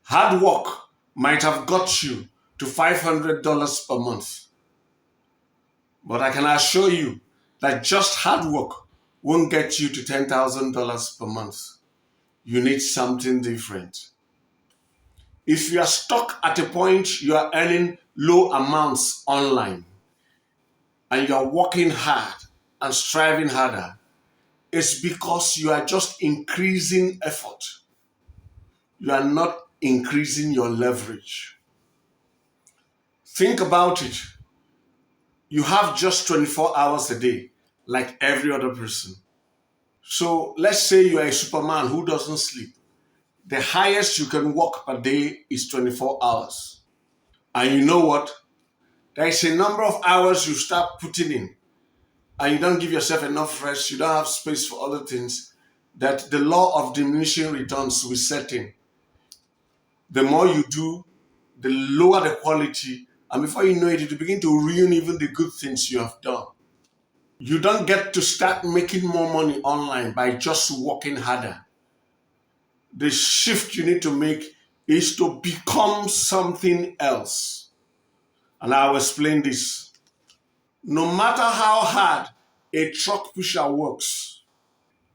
Hard work might have got you to $500 per month. But I can assure you that just hard work won't get you to $10,000 per month. You need something different. If you are stuck at a point you are earning low amounts online and you are working hard and striving harder, it's because you are just increasing effort. You are not increasing your leverage. Think about it. You have just 24 hours a day, like every other person. So let's say you are a superman who doesn't sleep. The highest you can work per day is 24 hours. And you know what? There is a number of hours you start putting in, and you don't give yourself enough rest, you don't have space for other things, that the law of diminishing returns will set in. The more you do, the lower the quality, and before you know it, it will begin to ruin even the good things you have done. You don't get to start making more money online by just working harder. The shift you need to make is to become something else. And I'll explain this. No matter how hard a truck pusher works,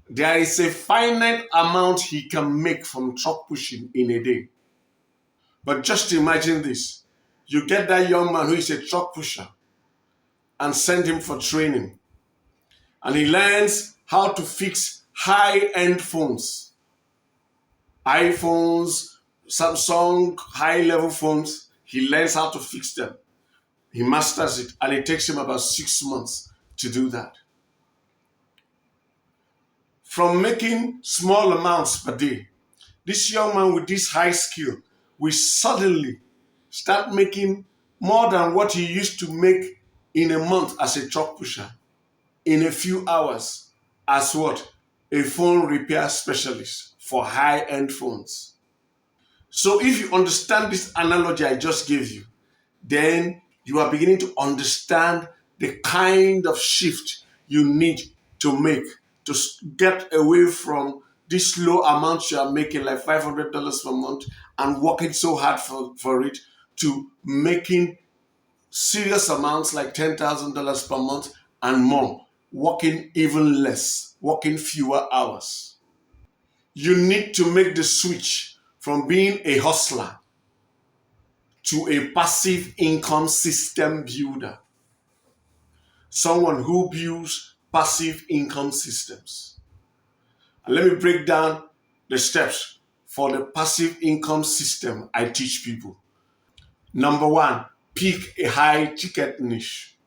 there is a finite amount he can make from truck pushing in a day. But just imagine this. You get that young man who is a truck pusher and send him for training. And he learns how to fix high-end phones. iPhones, Samsung, high-level phones. He learns how to fix them. He masters it, and it takes him about 6 months to do that. From making small amounts per day, this young man with this high skill will suddenly start making more than what he used to make in a month as a truck pusher in a few hours as what? A phone repair specialist for high-end phones. So if you understand this analogy I just gave you, then you are beginning to understand the kind of shift you need to make to get away from this low amount you are making, like $500 per month, and working so hard for it, to making serious amounts like $10,000 per month and more, working even less, working fewer hours. You need to make the switch from being a hustler to a passive income system builder. Someone who builds passive income systems. And let me break down the steps for the passive income system I teach people. Number one, pick a high ticket niche.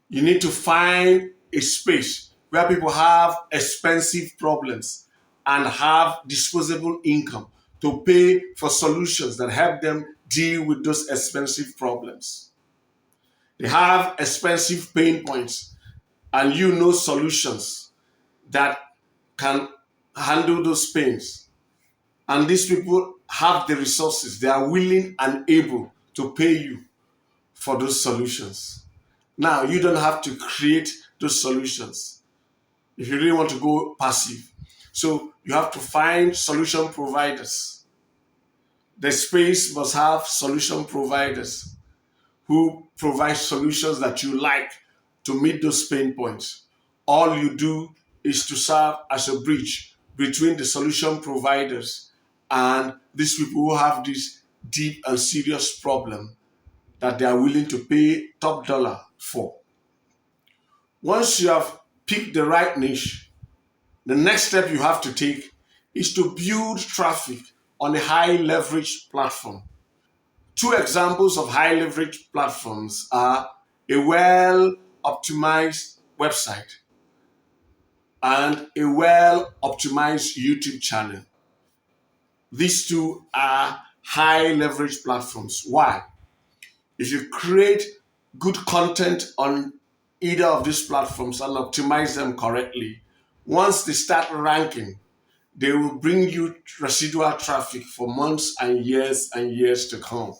You need to find a space where people have expensive problems and have disposable income to pay for solutions that help them deal with those expensive problems. They have expensive pain points, and you know solutions that can handle those pains. And these people have the resources. They are willing and able to pay you for those solutions. Now, you don't have to create those solutions if you really want to go passive. So you have to find solution providers. The space must have solution providers who provide solutions that you like to meet those pain points. All you do is to serve as a bridge between the solution providers and these people who have this deep and serious problem that they are willing to pay top dollar for. Once you have picked the right niche, the next step you have to take is to build traffic on a high leverage platform. Two examples of high leverage platforms are a well optimized website and a well optimized YouTube channel. These two are high leverage platforms. Why? If you create good content on either of these platforms and optimize them correctly, once they start ranking, they will bring you residual traffic for months and years to come.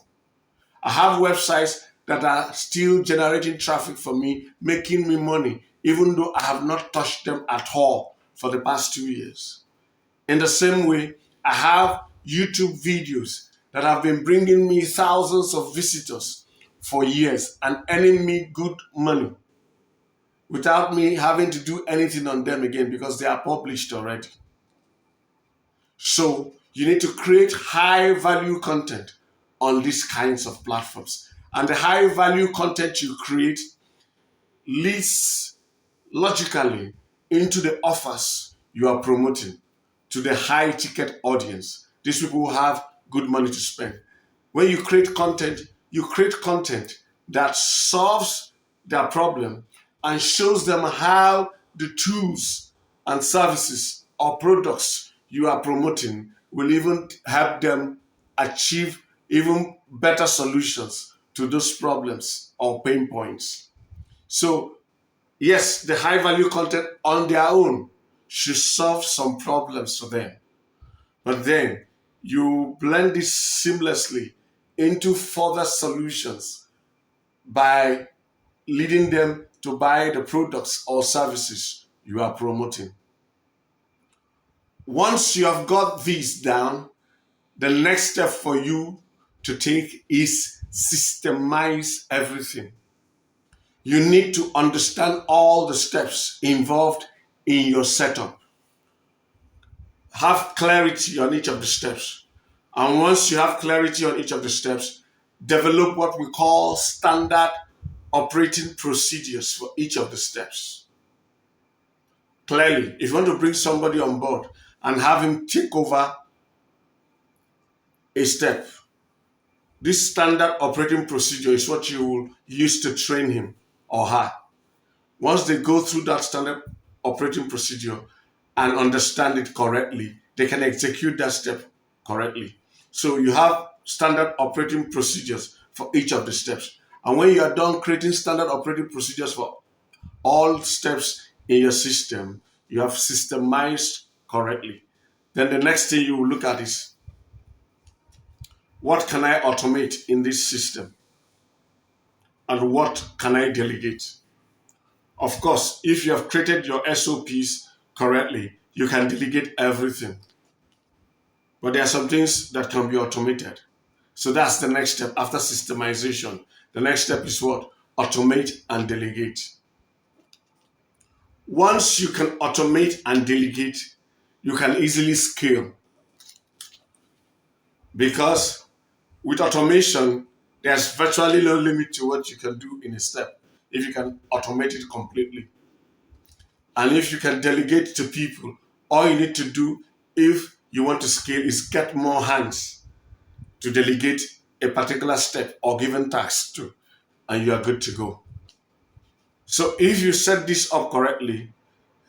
I have websites that are still generating traffic for me, making me money, even though I have not touched them at all for the past 2 years. In the same way, I have YouTube videos that have been bringing me thousands of visitors for years and earning me good money without me having to do anything on them again because they are published already. So you need to create high value content on these kinds of platforms. And the high value content you create leads logically into the offers you are promoting to the high ticket audience. These people will have good money to spend. When you create content that solves their problem and shows them how the tools and services or products you are promoting will even help them achieve even better solutions to those problems or pain points. So, yes, the high value content on their own should solve some problems for them. But then you blend this seamlessly into further solutions by leading them to buy the products or services you are promoting. Once you have got these down, the next step for you to take is systemize everything. You need to understand all the steps involved in your setup. Have clarity on each of the steps. And once you have clarity on each of the steps, develop what we call standard operating procedures for each of the steps. Clearly, if you want to bring somebody on board and have him take over a step, this standard operating procedure is what you will use to train him or her. Once they go through that standard operating procedure and understand it correctly, they can execute that step correctly. So you have standard operating procedures for each of the steps. And when you are done creating standard operating procedures for all steps in your system, you have systemized correctly. Then the next thing you will look at is, what can I automate in this system? And what can I delegate? Of course, if you have created your SOPs correctly, you can delegate everything. But there are some things that can be automated. So that's the next step after systemization. The next step is what? Automate and delegate. Once you can automate and delegate, you can easily scale. Because with automation, there's virtually no limit to what you can do in a step if you can automate it completely. And if you can delegate to people, all you need to do if you want to scale is get more hands to delegate a particular step or given task to, and you are good to go. So if you set this up correctly,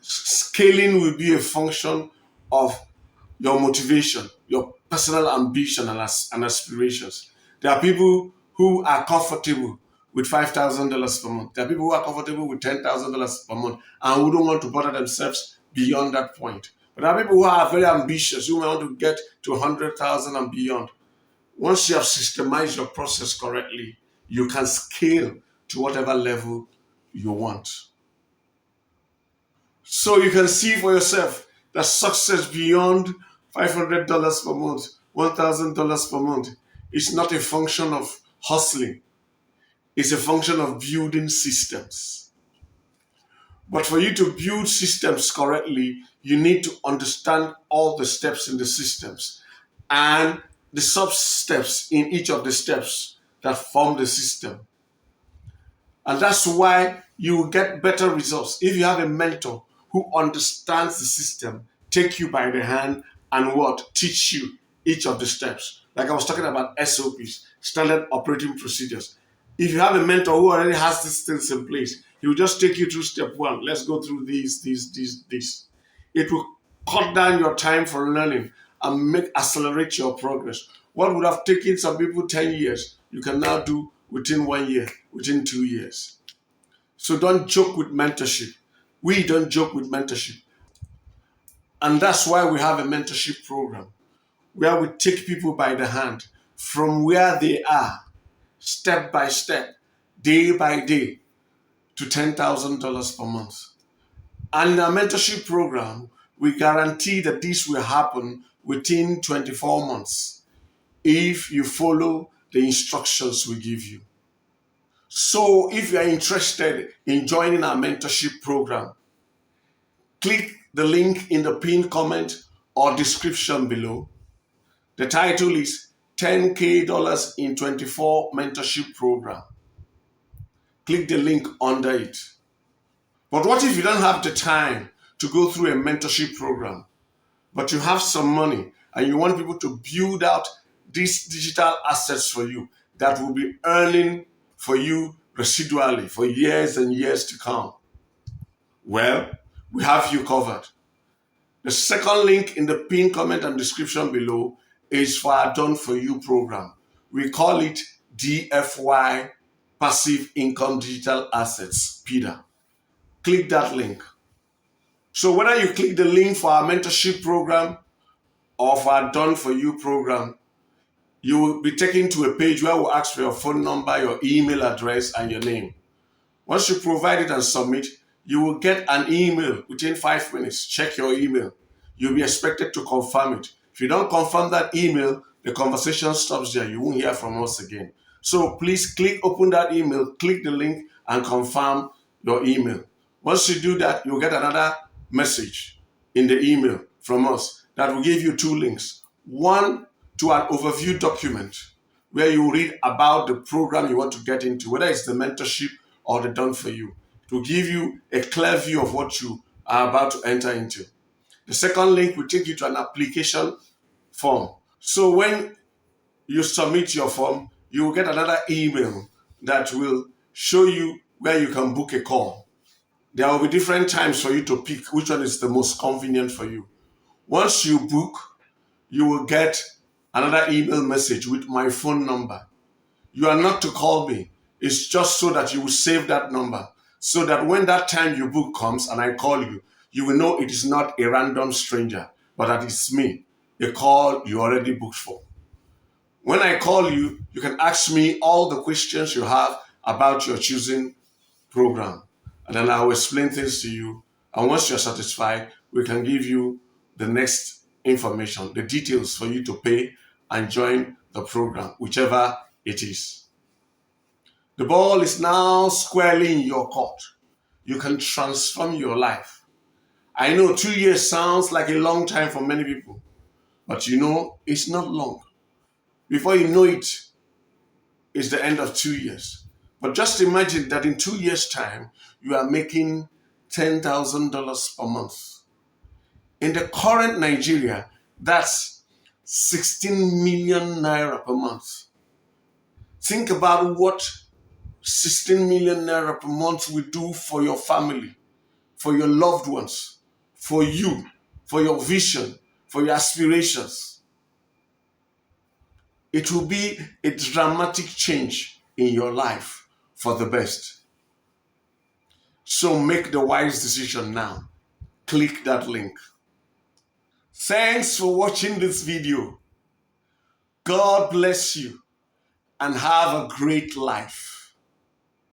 scaling will be a function of your motivation, your personal ambition and aspirations. There are people who are comfortable with $5,000 per month. There are people who are comfortable with $10,000 per month and who don't want to bother themselves beyond that point. But there are people who are very ambitious, who want to get to 100,000 and beyond. Once you have systemized your process correctly, you can scale to whatever level you want. So you can see for yourself that success beyond $500 per month, $1,000 per month is not a function of hustling. It's a function of building systems. But for you to build systems correctly, you need to understand all the steps in the systems and the sub-steps in each of the steps that form the system. And that's why you will get better results if you have a mentor who understands the system, take you by the hand, and what? Teach you each of the steps. Like I was talking about SOPs, standard operating procedures. If you have a mentor who already has these things in place, he will just take you through step one. Let's go through these. It will cut down your time for learning and accelerate your progress. What would have taken some people 10 years, you can now do within 1 year, within 2 years. So don't joke with mentorship. We don't joke with mentorship. And that's why we have a mentorship program where we take people by the hand from where they are, step by step, day by day, to $10,000 per month. And in our mentorship program, we guarantee that this will happen within 24 months. if you follow the instructions we give you. So if you are interested in joining our mentorship program, click the link in the pinned comment or description below. The title is $10K in 24 Mentorship Program. Click the link under it. But what if you don't have the time to go through a mentorship program, but you have some money and you want people to build out these digital assets for you that will be earning for you residually for years and years to come? Well, we have you covered. The second link in the pinned comment and description below is for our Done For You program. We call it DFY-Passive Income Digital Assets, PIDA. Click that link. So whether you click the link for our mentorship program or for our Done For You program, you will be taken to a page where we'll ask for your phone number, your email address, and your name. Once you provide it and submit, you will get an email within 5 minutes. Check your email. You'll be expected to confirm it. If you don't confirm that email, the conversation stops there. You won't hear from us again. So please open that email, click the link, and confirm your email. Once you do that, you'll get another message in the email from us that will give you 2 links. One, to an overview document where you read about the program you want to get into, whether it's the mentorship or the Done For You. It will give you a clear view of what you are about to enter into. The second link will take you to an application form. So when you submit your form, you will get another email that will show you where you can book a call. There will be different times for you to pick which one is the most convenient for you. Once you book, you will get another email message with my phone number. You are not to call me. It's just so that you will save that number, so that when that time you book comes and I call you, you will know it is not a random stranger, but that it's me, a call you already booked for. When I call you, you can ask me all the questions you have about your choosing program, and then I will explain things to you. And once you're satisfied, we can give you the next information, the details for you to pay and join the program, whichever it is. The ball is now squarely in your court. You can transform your life. I know 2 years sounds like a long time for many people, but you know it's not long. Before you know it, it's the end of 2 years. But just imagine that in 2 years' time, you are making $10,000 per month. In the current Nigeria, that's 16 million naira per month. Think about what 16 million naira per month will do for your family, for your loved ones, for you, for your vision, for your aspirations. It will be a dramatic change in your life for the best. So make the wise decision now. Click that link. Thanks for watching this video. God bless you and have a great life.